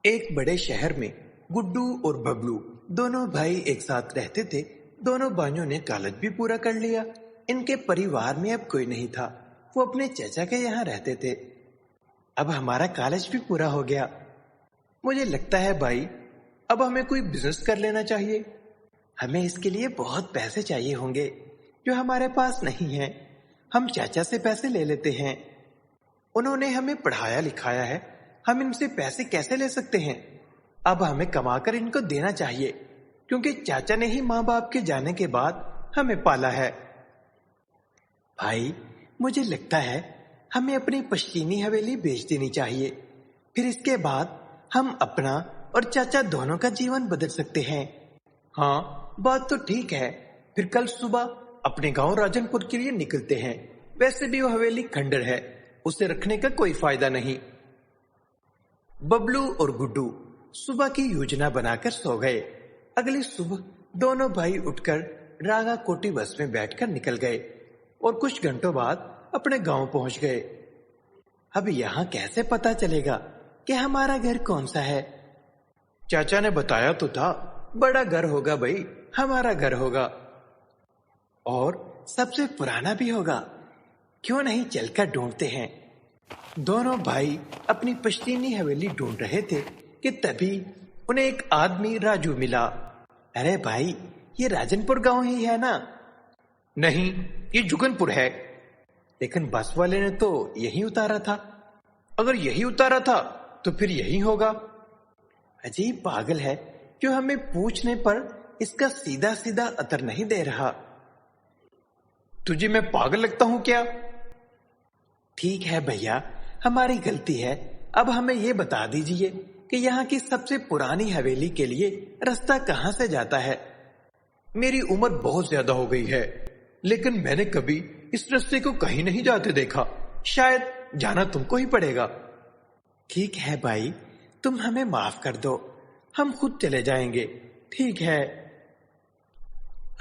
एक बड़े शहर में गुड्डू और बबलू दोनों भाई एक साथ रहते थे। दोनों भाइयों ने कॉलेज भी पूरा कर लिया। इनके परिवार में अब कोई नहीं था। वो अपने चाचा के यहाँ रहते थे। अब हमारा कॉलेज भी पूरा हो गया। मुझे लगता है भाई, अब हमें कोई बिजनेस कर लेना चाहिए। हमें इसके लिए बहुत पैसे चाहिए होंगे जो हमारे पास नहीं है। हम चाचा से पैसे ले लेते हैं। उन्होंने हमें पढ़ाया लिखाया है। हम इनसे पैसे कैसे ले सकते हैं? अब हमें कमाकर इनको देना चाहिए, क्योंकि चाचा ने ही माँ बाप के जाने के बाद हमें पाला है। भाई, मुझे लगता है हमें अपनी पश्चिमी हवेली बेच देनी चाहिए। फिर इसके बाद हम अपना और चाचा दोनों का जीवन बदल सकते हैं। हाँ, बात तो ठीक है। फिर कल सुबह अपने गांव राजनपुर के लिए निकलते हैं। वैसे भी वो हवेली खंडर है, उसे रखने का कोई फायदा नहीं। बबलू और गुड्डू सुबह की योजना बनाकर सो गए। अगली सुबह दोनों भाई उठकर रागा कोटी बस में बैठकर निकल गए और कुछ घंटों बाद अपने गांव पहुंच गए। अब यहाँ कैसे पता चलेगा कि हमारा घर कौन सा है? चाचा ने बताया तो था, बड़ा घर होगा भाई, हमारा घर होगा और सबसे पुराना भी होगा। क्यों नहीं चलकर ढूंढते हैं? दोनों भाई अपनी पश्तीनी हवेली ढूंढ रहे थे कि तभी उन्हें एक आदमी राजू मिला। अरे भाई, ये राजनपुर गांव ही है ना? नहीं, ये जुगनपुर है। लेकिन बस वाले ने तो यही उतारा था। अगर यही उतारा था तो फिर यही होगा। अजीब पागल है जो हमें पूछने पर इसका सीधा सीधा उत्तर नहीं दे रहा। तुझे मैं पागल लगता हूं क्या? ठीक है भैया, हमारी गलती है। अब हमें ये बता दीजिए कि यहाँ की सबसे पुरानी हवेली के लिए रास्ता कहाँ से जाता है? मेरी उम्र बहुत ज्यादा हो गई है, लेकिन मैंने कभी इस रास्ते को कहीं नहीं जाते देखा। शायद जाना तुमको ही पड़ेगा। ठीक है भाई, तुम हमें माफ कर दो, हम खुद चले जाएंगे। ठीक है।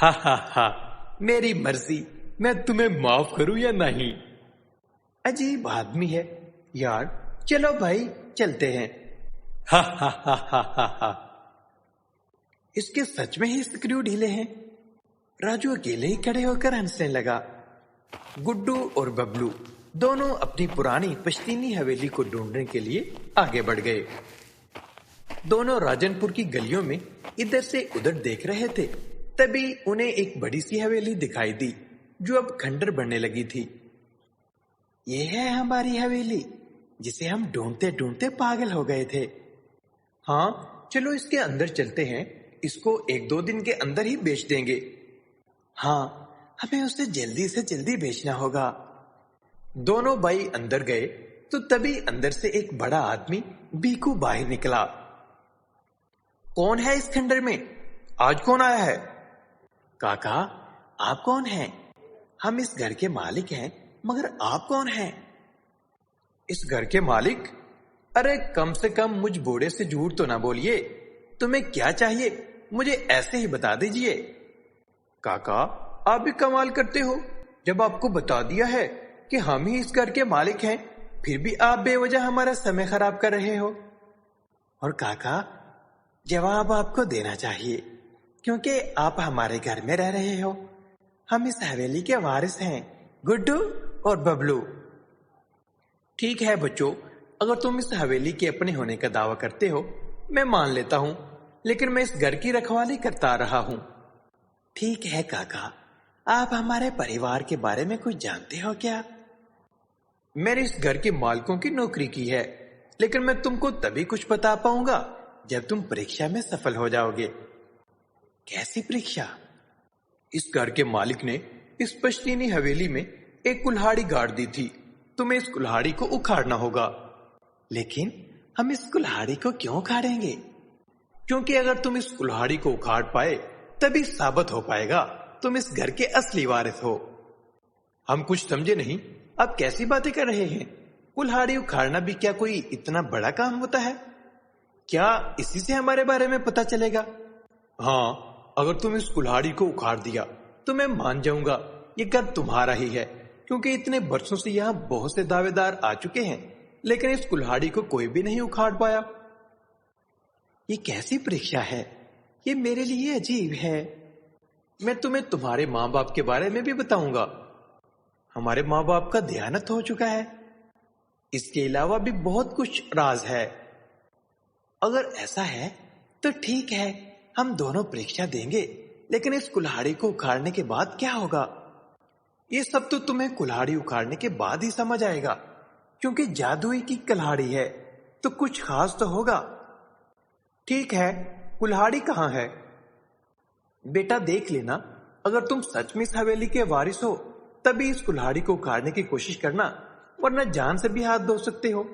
हा हा हा, मेरी मर्जी, मैं तुम्हें माफ करूं या नहीं। अजीब आदमी है यार। चलो भाई, चलते हैं। हा हा हा हा हा हा। इसके सच में ही स्क्रू ढीले हैं। राजू अकेले ही खड़े होकर हंसने लगा। गुड्डू और बबलू दोनों अपनी पुरानी पश्तीनी हवेली को ढूंढने के लिए आगे बढ़ गए। दोनों राजनपुर की गलियों में इधर से उधर देख रहे थे। तभी उन्हें एक बड़ी सी हवेली दिखाई दी जो अब खंडर बनने लगी थी। ये है हमारी हवेली, जिसे हम ढूंढते ढूंढते पागल हो गए थे। हाँ, चलो इसके अंदर चलते हैं। इसको 1-2 दिन के अंदर ही बेच देंगे। हाँ, हमें उसे जल्दी से जल्दी बेचना होगा। दोनों भाई अंदर गए तो तभी अंदर से एक बड़ा आदमी बीकू बाहर निकला। कौन है इस खंडर में? आज कौन आया है? काका, आप कौन हैं? हम इस घर के मालिक हैं, मगर आप कौन हैं? इस घर के मालिक? अरे कम से कम मुझ बूढ़े से झूठ तो ना बोलिए। तुम्हें क्या चाहिए, मुझे ऐसे ही बता दीजिए। काका, आप भी कमाल करते हो। जब आपको बता दिया है कि हम ही इस घर के मालिक हैं, फिर भी आप बेवजह हमारा समय खराब कर रहे हो। और काका, जवाब आपको देना चाहिए, क्योंकि आप हमारे घर में रह रहे हो। हम इस हवेली के वारिस हैं, गुड्डू और बबलू। ठीक है बच्चों, अगर तुम इस हवेली के अपने होने का दावा करते हो, मैं मान लेता हूं, लेकिन मैं इस घर की रखवाली करता आ रहा हूं। ठीक है काका, आप हमारे परिवार के बारे में कुछ जानते हो क्या? मैंने इस घर के मालिकों की नौकरी की है, लेकिन मैं तुमको तभी कुछ बता पाऊंगा जब तुम परीक्षा में सफल हो जाओगे। कैसी परीक्षा? इस घर के मालिक ने इस पश्तीनी हवेली में एक कुल्हाड़ी गाड़ दी थी। तुम्हें इस कुल्हाड़ी को उखाड़ना होगा। लेकिन हम इस कुल्हाड़ी को क्यों उखाड़ेंगे? क्योंकि अगर तुम इस कुल्हाड़ी को उखाड़ पाए तभी साबित हो पाएगा तुम इस घर के असली वारिस हो। हम कुछ समझे नहीं, आप कैसी बातें कर रहे हैं? कुल्हाड़ी उखाड़ना भी क्या कोई इतना बड़ा काम होता है? क्या इसी से हमारे बारे में पता चलेगा? हाँ, अगर तुम इस कुल्हाड़ी को उखाड़ दिया तो मैं मान जाऊंगा ये घर तुम्हारा ही है, क्योंकि इतने बरसों से यहाँ बहुत से दावेदार आ चुके हैं, लेकिन इस कुल्हाड़ी को कोई भी नहीं उखाड़ पाया। ये कैसी परीक्षा है? ये मेरे लिए अजीब है। मैं तुम्हें तुम्हारे माँ बाप के बारे में भी बताऊंगा। हमारे माँ बाप का देहांत हो चुका है। इसके अलावा भी बहुत कुछ राज है। अगर ऐसा है तो ठीक है, हम दोनों परीक्षा देंगे, लेकिन इस कुल्हाड़ी को उखाड़ने के बाद क्या होगा? ये सब तो तुम्हें कुल्हाड़ी उखाड़ने के बाद ही समझ आएगा, क्योंकि जादुई की कुल्हाड़ी है तो कुछ खास तो होगा। ठीक है, कुल्हाड़ी कहाँ है? बेटा देख लेना, अगर तुम सच में इस हवेली के वारिस हो तभी इस कुल्हाड़ी को उखाड़ने की कोशिश करना, वरना जान से भी हाथ धो सकते हो।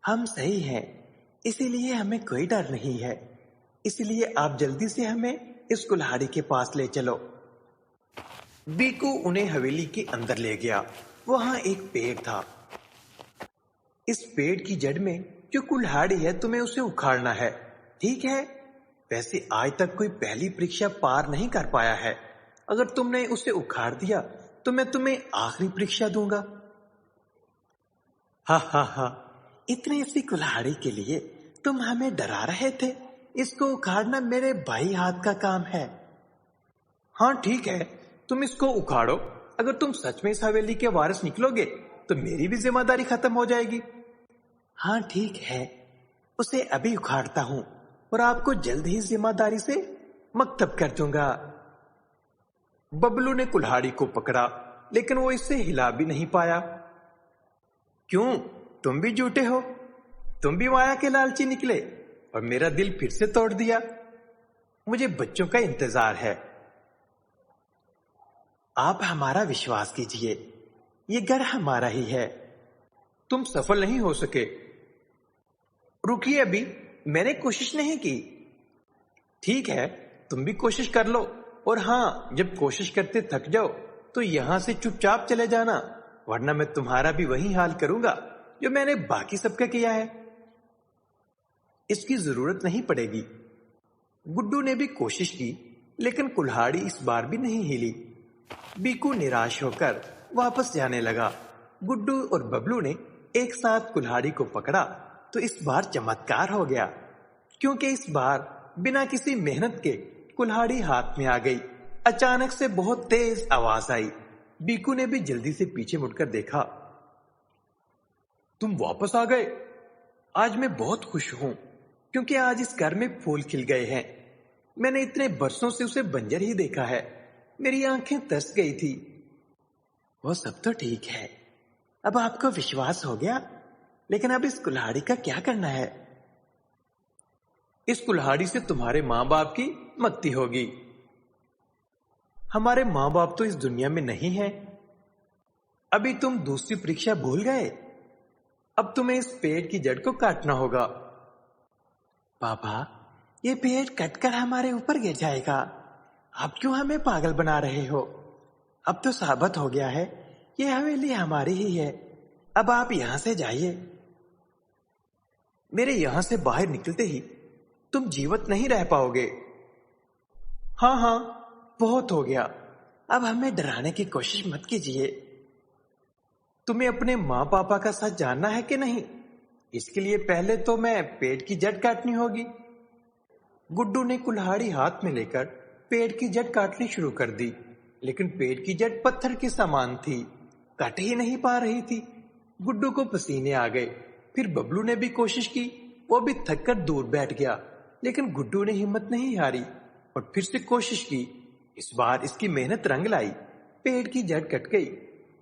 हम सही हैं, इसीलिए हमें कोई डर नहीं है। इसलिए आप जल्दी से हमें इस कुल्हाड़ी के पास ले चलो। बीकू उन्हें हवेली के अंदर ले गया। वहां एक पेड़ था। इस पेड़ की जड़ में जो कुल्हाड़ी है, तुम्हें उसे उखाड़ना है, ठीक है? वैसे आज तक कोई पहली परीक्षा पार नहीं कर पाया है। अगर तुमने उसे उखाड़ दिया तो मैं तुम्हें आखिरी परीक्षा दूंगा। हा हा हा, इतनी सी कुल्हाड़ी के लिए तुम हमें डरा रहे थे? इसको उखाड़ना मेरे भाई हाथ का काम है। हाँ ठीक है, तुम इसको उखाड़ो। अगर तुम सच में इस हवेली के वारिस निकलोगे तो मेरी भी जिम्मेदारी खत्म हो जाएगी। हाँ ठीक है, उसे अभी उखाड़ता हूं और आपको जल्द ही जिम्मेदारी से मक्तब कर दूंगा। बबलू ने कुल्हाड़ी को पकड़ा, लेकिन वो इससे हिला भी नहीं पाया। क्यों, तुम भी झूठे हो? तुम भी माया के लालची निकले और मेरा दिल फिर से तोड़ दिया। मुझे बच्चों का इंतजार है। आप हमारा विश्वास कीजिए, ये घर हमारा ही है। तुम सफल नहीं हो सके। रुकिए, अभी मैंने कोशिश नहीं की। ठीक है, तुम भी कोशिश कर लो, और हाँ, जब कोशिश करते थक जाओ तो यहां से चुपचाप चले जाना, वरना मैं तुम्हारा भी वही हाल करूंगा जो मैंने बाकी सबका किया है। इसकी जरूरत नहीं पड़ेगी। गुड्डू ने भी कोशिश की, लेकिन कुल्हाड़ी इस बार भी नहीं हिली। बीकू निराश होकर वापस जाने लगा। गुड्डू और बबलू ने एक साथ कुल्हाड़ी को पकड़ा तो इस बार चमत्कार हो गया, क्योंकि इस बार बिना किसी मेहनत के कुल्हाड़ी हाथ में आ गई। अचानक से बहुत तेज आवाज आई। बीकू ने भी जल्दी से पीछे मुड़कर देखा। तुम वापस आ गए? आज मैं बहुत खुश हूं, क्योंकि आज इस घर में फूल खिल गए हैं। मैंने इतने बरसों से उसे बंजर ही देखा है। मेरी आंखें तरस गई थी। वो सब तो ठीक है, अब आपको विश्वास हो गया, लेकिन अब इस कुल्हाड़ी का क्या करना है? इस कुल्हाड़ी से तुम्हारे माँ बाप की मक्ति होगी। हमारे माँ बाप तो इस दुनिया में नहीं है। अभी तुम दूसरी परीक्षा भूल गए। अब तुम्हें इस पेड़ की जड़ को काटना होगा। पापा, ये पेड़ कटकर हमारे ऊपर गिर जाएगा। आप क्यों हमें पागल बना रहे हो? अब तो साबित हो गया है, ये हवेली हमारी ही है। अब आप यहां से जाइए। मेरे यहां से बाहर निकलते ही तुम जीवित नहीं रह पाओगे। हाँ हाँ, बहुत हो गया। अब हमें डराने की कोशिश मत कीजिए। तुम्हें अपने माँ पापा का सच जानना है कि नहीं? इसके लिए पहले तो मैं पेड़ की जड़ काटनी होगी। गुड्डू ने कुल्हाड़ी हाथ में लेकर पेड़ की जड़ काटनी शुरू कर दी, लेकिन पेड़ की जड़ पत्थर के समान थी, कट ही नहीं पा रही थी। गुड्डू को पसीने आ गए। फिर बबलू ने भी कोशिश की, वो भी थककर दूर बैठ गया, लेकिन गुड्डू ने हिम्मत नहीं हारी और फिर से कोशिश की। इस बार इसकी मेहनत रंग लाई। पेड़ की जड़ कट गई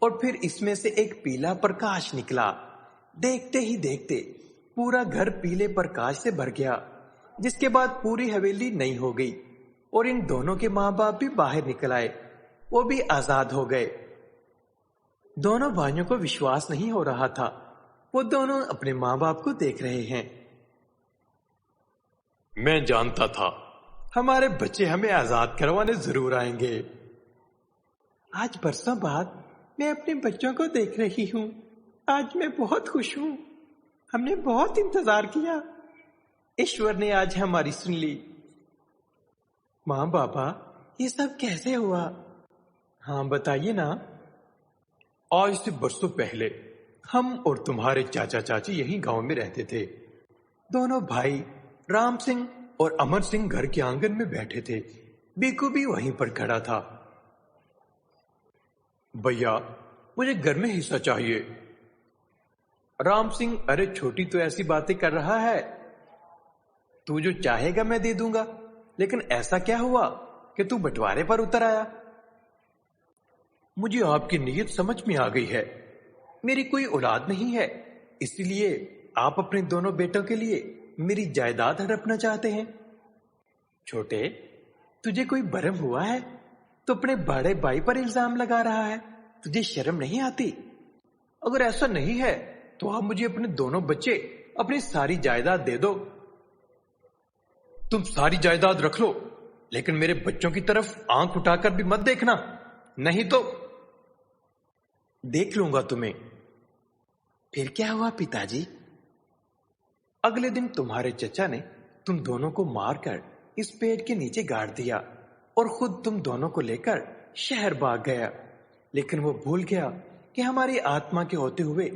और फिर इसमें से एक पीला प्रकाश निकला। देखते ही देखते पूरा घर पीले प्रकाश से भर गया, जिसके बाद पूरी हवेली नई हो गई और इन दोनों के माँ बाप भी बाहर निकल आए। वो भी आजाद हो गए। दोनों भाइयों को विश्वास नहीं हो रहा था। वो दोनों अपने माँ बाप को देख रहे हैं। मैं जानता था हमारे बच्चे हमें आजाद करवाने जरूर आएंगे। आज बरसों बाद मैं अपने बच्चों को देख रही हूँ। आज मैं बहुत खुश हूँ। हमने बहुत इंतजार किया। ईश्वर ने आज हमारी सुन ली। माँ बाबा, ये सब कैसे हुआ? हाँ बताइए ना। आज से बरसों पहले हम और तुम्हारे चाचा चाची यही गांव में रहते थे। दोनों भाई رام سنگھ اور امر سنگھ گھر کے آنگن میں بیٹھے تھے۔ بیکو بھی وہیں پر کھڑا تھا۔ بھیا مجھے گھر میں حصہ چاہیے۔ رام سنگھ، ارے چھوٹی تو ایسی باتیں کر رہا ہے، تو جو چاہے گا میں دے دوں گا، لیکن ایسا کیا ہوا کہ تو بٹوارے پر اتر آیا؟ مجھے آپ کی نیت سمجھ میں آ گئی ہے، میری کوئی اولاد نہیں ہے، اس لیے آپ اپنے دونوں بیٹوں کے لیے میری جائیداد ہڑپنا چاہتے ہیں۔ چھوٹے، تجھے کوئی برہم ہوا ہے تو اپنے بڑے بھائی پر الزام لگا رہا ہے، تجھے شرم نہیں آتی؟ اگر ایسا نہیں ہے تو آپ مجھے اپنے دونوں بچے، اپنی ساری جائیداد دے دو۔ تم ساری جائیداد رکھ لو، لیکن میرے بچوں کی طرف آنکھ اٹھا کر بھی مت دیکھنا، نہیں تو دیکھ لوں گا تمہیں۔ پھر کیا ہوا پتا جی؟ اگلے دن تمہارے چچا نے تم دونوں کو مار کر اس پیڑ کے نیچے گاڑ دیا اور خود تم دونوں کو لے کر شہر بھاگ گیا، لیکن وہ بھول گیا کہ ہماری آتما کے ہوتے ہوئے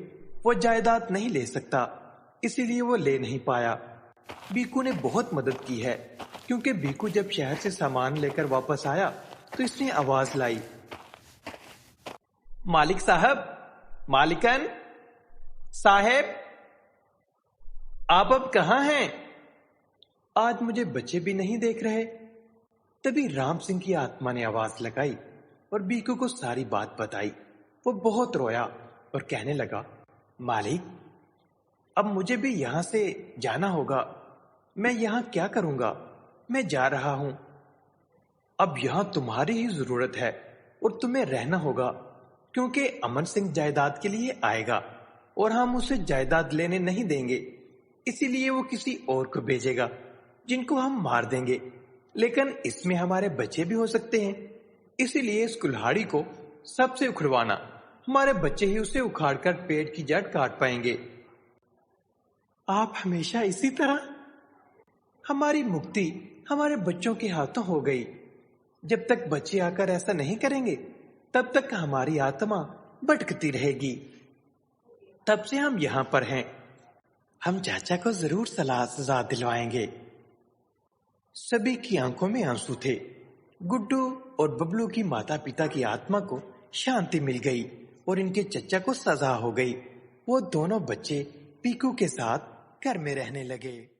وہ جائیداد نہیں لے سکتا، اسی لیے وہ لے نہیں پایا۔ بیکو نے بہت مدد کی ہے، کیونکہ بیکو جب شہر سے سامان لے کر واپس آیا تو اس نے آواز لائی، مالک صاحب، مالکن صاحب، آپ اب کہاں ہیں؟ آج مجھے بچے بھی نہیں دیکھ رہے۔ تبھی رام سنگھ کی آتما نے آواز لگائی اور بیکو کو ساری بات بتائی۔ وہ بہت رویا اور کہنے لگا، مالک، اب مجھے بھی یہاں سے جانا ہوگا، میں یہاں کیا کروں گا؟ میں جا رہا ہوں۔ اب یہاں تمہاری ہی ضرورت ہے اور تمہیں رہنا ہوگا، کیونکہ امن سنگھ جائیداد کے لیے آئے گا اور ہم اسے جائیداد لینے نہیں دیں گے، اسی لیے وہ کسی اور کو بھیجے گا جن کو ہم مار دیں گے، لیکن اس میں ہمارے بچے بھی ہو سکتے ہیں، اسی لیے اس کلہاڑی کو سب سے اکھڑوانا، ہمارے بچے ہی اسے اکھاڑ کر پیڑ کی جڑ کاٹ پائیں گے۔ آپ ہمیشہ اسی طرح؟ ہماری مکتی ہمارے بچوں کے ہاتھوں ہو گئی، جب تک بچے آ کر ایسا نہیں کریں گے تب تک ہماری آتما بھٹکتی رہے گی۔ تب سے ہم یہاں پر ہیں، ہم چاچا کو ضرور سزا دلوائیں گے۔ سبھی کی آنکھوں میں آنسو تھے۔ گڈو اور ببلو کی ماتا پتا کی آتما کو شانتی مل گئی اور ان کے چچا کو سزا ہو گئی۔ وہ دونوں بچے پیکو کے ساتھ گھر میں رہنے لگے۔